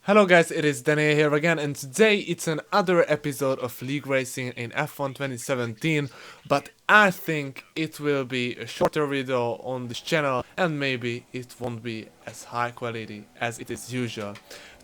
Hello guys, it is Daniel here again, and today it's another episode of League Racing in F1 2017, but I think it will be a shorter video on this channel and maybe it won't be as high quality as it is usual.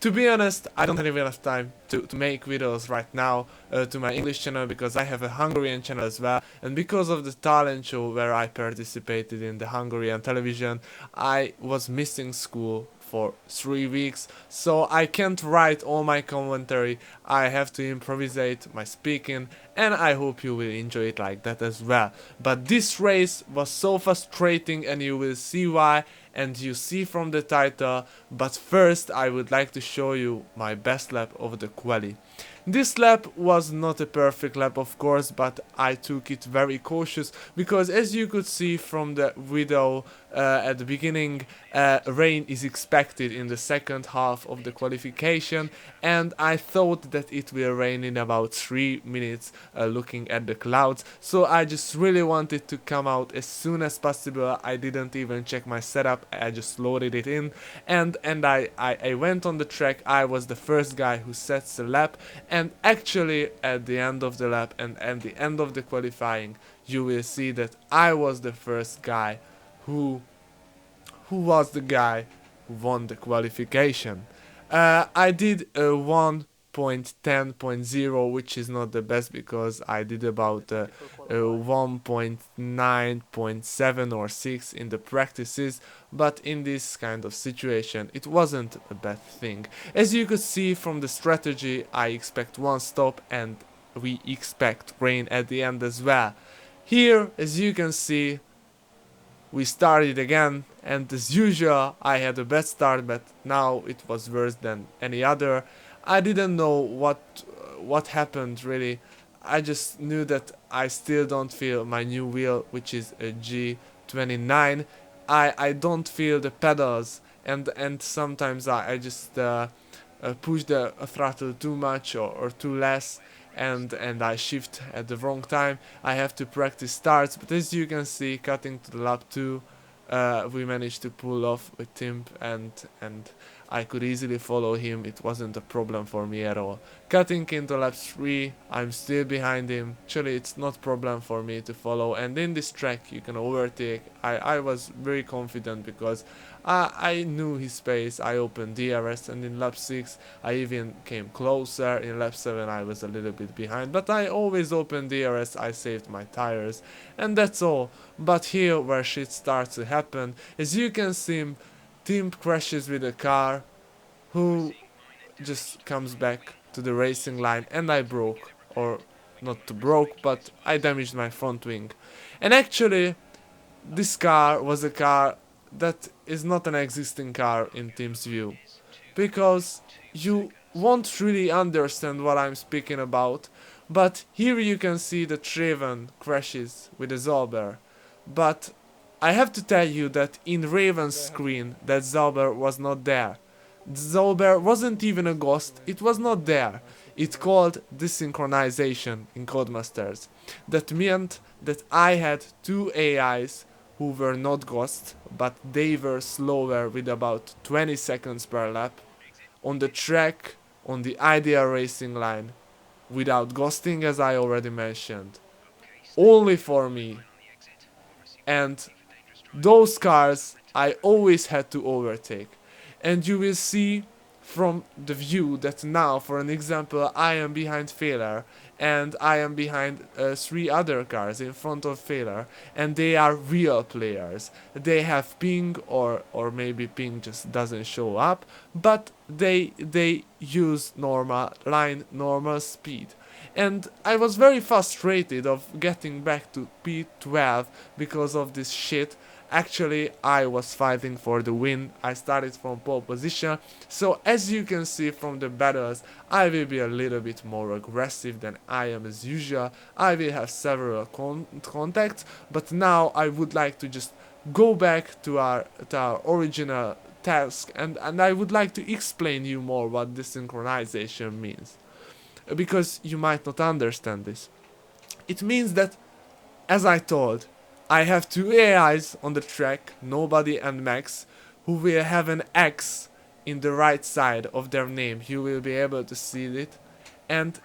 To be honest, I don't have enough time to make videos right now to my English channel because I have a Hungarian channel as well, and because of the talent show where I participated in the Hungarian television, I was missing school for 3 weeks, so I can't write all my commentary. I have to improvisate my speaking, and I hope you will enjoy it like that as well. But this race was so frustrating, and you will see why, and you see from the title. But first I would like to show you my best lap of the quali. This lap was not a perfect lap, of course, but I took it very cautious because, as you could see from the video at the beginning, rain is expected in the second half of the qualification, and I thought that it will rain in about 3 minutes looking at the clouds, so I just really wanted to come out as soon as possible. I didn't even check my setup, I just loaded it in, and I went on the track. I was the first guy who sets the lap, and actually at the end of the lap and at the end of the qualifying, you will see that I was the first guy who was the guy who won the qualification. I did a 1.10.0, which is not the best because I did about 1.9.7 or 6 in the practices, but in this kind of situation it wasn't a bad thing. As you could see from the strategy, I expect one stop and we expect rain at the end as well. Here, as you can see, we started again, and as usual I had a bad start, but now it was worse than any other. I didn't know what happened really. I just knew that I still don't feel my new wheel, which is a G29. I don't feel the pedals, and sometimes I just push the throttle too much or too less, and I shift at the wrong time. I have to practice starts, but as you can see, cutting to the lap 2, we managed to pull off with Tim, and I could easily follow him. It wasn't a problem for me at all. Cutting into lap 3, I'm still behind him. Actually, it's not problem for me to follow, and in this track you can overtake. I was very confident because I knew his pace. I opened DRS, and in lap 6 I even came closer. In lap 7 I was a little bit behind, but I always opened DRS, I saved my tires, and that's all. But here where shit starts to happen, as you can see, Tim crashes with a car who just comes back to the racing line, and I broke, or not broke, but I damaged my front wing. And actually this car was a car that is not an existing car in Tim's view, because you won't really understand what I'm speaking about. But here you can see that Raven crashes with a Zauber, but I have to tell you that in Raven's screen that Zauber was not there. Zauber wasn't even a ghost, it was not there. It called desynchronization in Codemasters. That meant that I had two AIs who were not ghosts, but they were slower with about 20 seconds per lap on the track, on the ideal racing line, without ghosting, as I already mentioned, only for me. And those cars I always had to overtake. And you will see from the view that now, for an example, I am behind Failer, and I am behind 3 other cars in front of Failer, and they are real players. They have ping, or maybe ping just doesn't show up, but they use normal line, normal speed. And I was very frustrated of getting back to P12 because of this shit. Actually, I was fighting for the win. I started from pole position, so as you can see from the battles, I will be a little bit more aggressive than I am as usual. I will have several contacts, but now I would like to just go back to our original task, and I would like to explain you more what this synchronization means, because you might not understand this. It means that, as I told, I have two AIs on the track, Nobody and Max, who will have an X in the right side of their name. You will be able to see it. And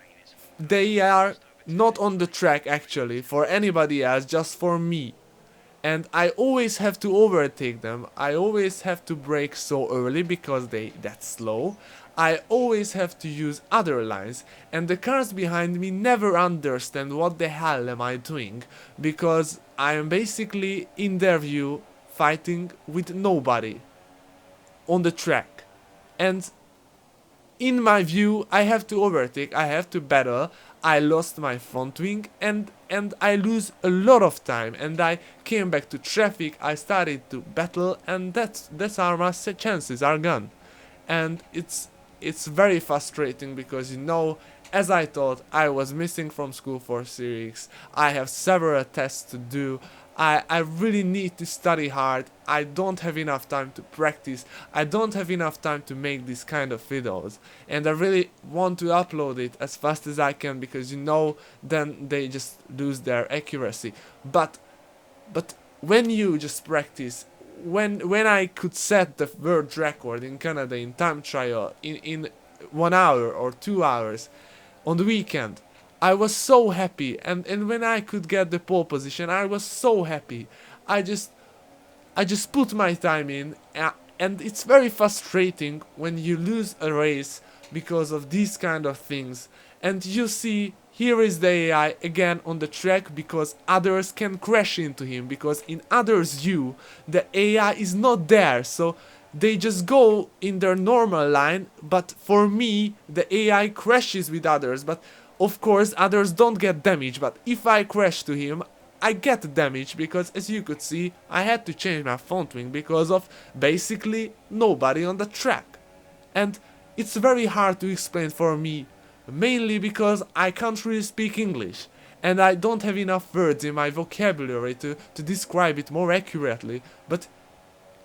they are not on the track actually for anybody else, just for me. And I always have to overtake them. I always have to brake so early because that's slow. I always have to use other lines, and the cars behind me never understand what the hell am I doing, because I am basically in their view fighting with nobody on the track. And in my view, I have to overtake, I have to battle. I lost my front wing, and I lose a lot of time, and I came back to traffic. I started to battle, and that's how my chances are gone. And it's very frustrating because, you know, as I thought, I was missing from school for 3 weeks. I have several tests to do. I really need to study hard. I don't have enough time to practice. I don't have enough time to make these kind of videos. And I really want to upload it as fast as I can because, you know, then they just lose their accuracy. But when you just practice, when I could set the world record in Canada in time trial in 1 hour or 2 hours on the weekend, I was so happy, and when I could get the pole position, I was so happy. I just put my time in, and it's very frustrating when you lose a race because of these kind of things. And you see, here is the AI again on the track because others can crash into him, because in others' view, the AI is not there, so they just go in their normal line, but for me, the AI crashes with others, but of course, others don't get damage, but if I crash to him, I get damage because, as you could see, I had to change my front wing because of basically nobody on the track. And it's very hard to explain for me, mainly because I can't really speak English, and I don't have enough words in my vocabulary to describe it more accurately, but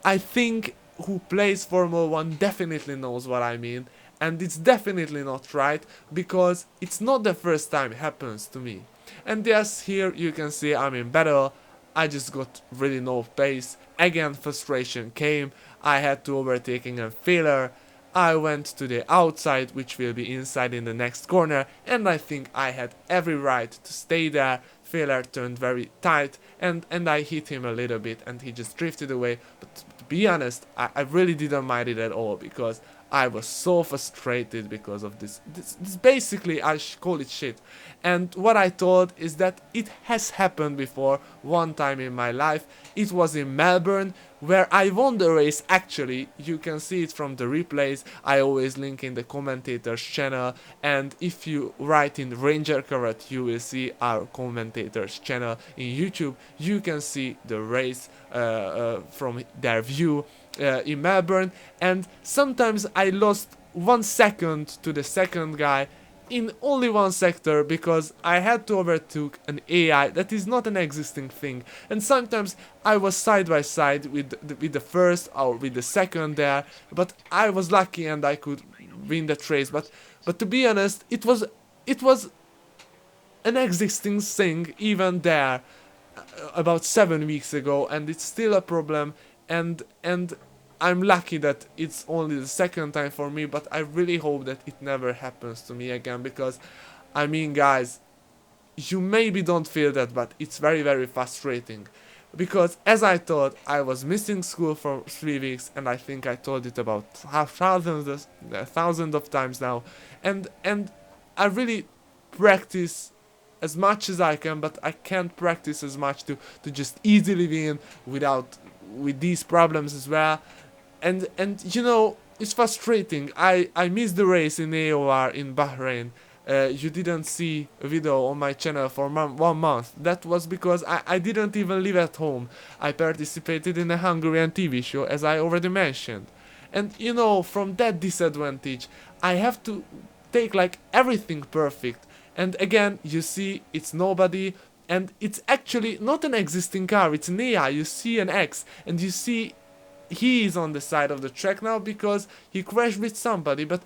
I think who plays Formula 1 definitely knows what I mean. And it's definitely not right, because it's not the first time it happens to me. And yes, here you can see I'm in battle. I just got really no pace. Again, frustration came. I had to overtaking a failure. I went to the outside, which will be inside in the next corner, and I think I had every right to stay there. Failure turned very tight, and I hit him a little bit, and he just drifted away. But to be honest, I really didn't mind it at all, because I was so frustrated because of this basically, I call it shit. And what I thought is that it has happened before, one time in my life. It was in Melbourne, where I won the race actually. You can see it from the replays. I always link in the commentators channel, and if you write in Ranger Carrot, you will see our commentators channel in YouTube. You can see the race from their view in Melbourne, and sometimes I lost 1 second to the second guy in only one sector because I had to overtake an AI that is not an existing thing, and sometimes I was side by side with the first or with the second there, but I was lucky and I could win that race. But to be honest, it was an existing thing even there about 7 weeks ago, and it's still a problem. And I'm lucky that it's only the second time for me, but I really hope that it never happens to me again, because I mean, guys, you maybe don't feel that, but it's very, very frustrating. Because as I thought, I was missing school for 3 weeks, and I think I told it about thousands of times now, and I really practice as much as I can, but I can't practice as much to just easily win with these problems as well. And you know, it's frustrating. I missed the race in AOR in Bahrain. You didn't see a video on my channel for 1 month. That was because I didn't even live at home. I participated in a Hungarian TV show, as I already mentioned. And you know, from that disadvantage, I have to take like everything perfect. And again, you see, it's nobody, and it's actually not an existing car, it's an AI. You see an X, and you see he is on the side of the track now because he crashed with somebody, but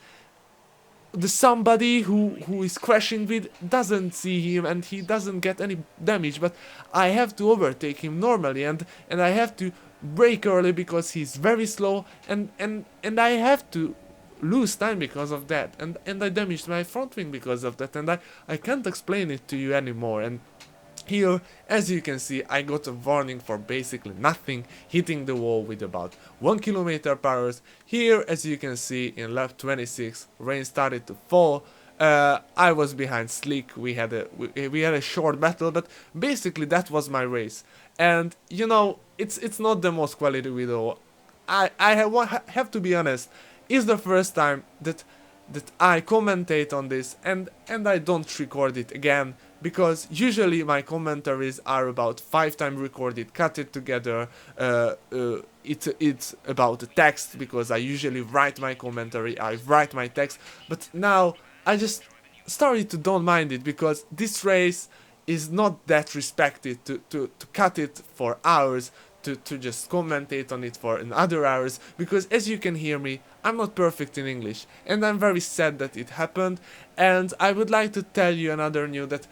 the somebody who is crashing with doesn't see him, and he doesn't get any damage, but I have to overtake him normally, and I have to brake early because he's very slow, and I have to lose time because of that, and I damaged my front wing because of that, and I can't explain it to you anymore. And here, as you can see, I got a warning for basically nothing, hitting the wall with about 1 kilometer per hour. Here, as you can see, in lap 26, rain started to fall. I was behind Slick. We had a short battle, but basically that was my race. And you know, it's not the most quality video. I have to be honest. It's the first time that I commentate on this, and I don't record it again, because usually my commentaries are about 5 times recorded, cut it together. It's about the text, because I usually write my commentary, I write my text, but now I just started to don't mind it, because this race is not that respected to cut it for hours, to just commentate on it for another hours, because as you can hear me, I'm not perfect in English, and I'm very sad that it happened. And I would like to tell you another news, that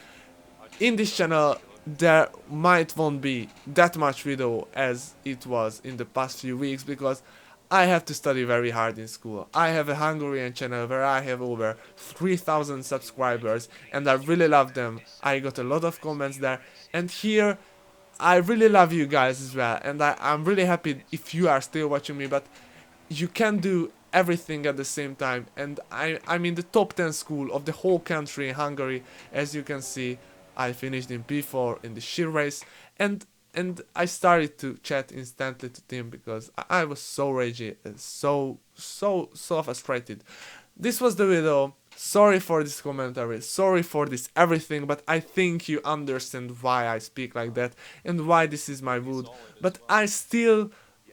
in this channel there might won't be that much video as it was in the past few weeks, because I have to study very hard in school. I have a Hungarian channel where I have over 3,000 subscribers, and I really love them. I got a lot of comments there, and here I really love you guys as well, and I'm really happy if you are still watching me, but you can do everything at the same time, and I'm in the top 10 school of the whole country in Hungary. As you can see, I finished in P4 in the sheer race, and I started to chat instantly to Tim, because I was so ragey and so frustrated. This was the video. Sorry for this commentary, sorry for this everything, but I think you understand why I speak like that and why this is my mood. But I still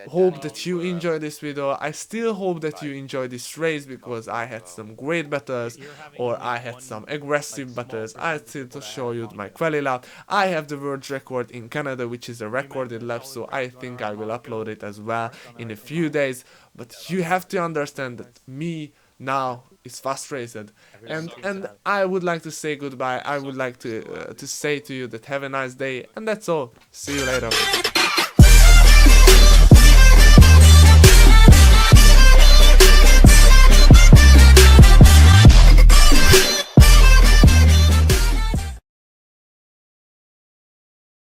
hope that you enjoy this video. I still hope that you enjoy this race, because I had some great battles, or I had some aggressive battles. I still to show you my quali lap. I have the world record in Canada, which is a recorded lap, so I think I will upload it as well in a few days. But you have to understand that me now is frustrated, and I would like to say goodbye. I would like to say to you that have a nice day, and that's all. See you later.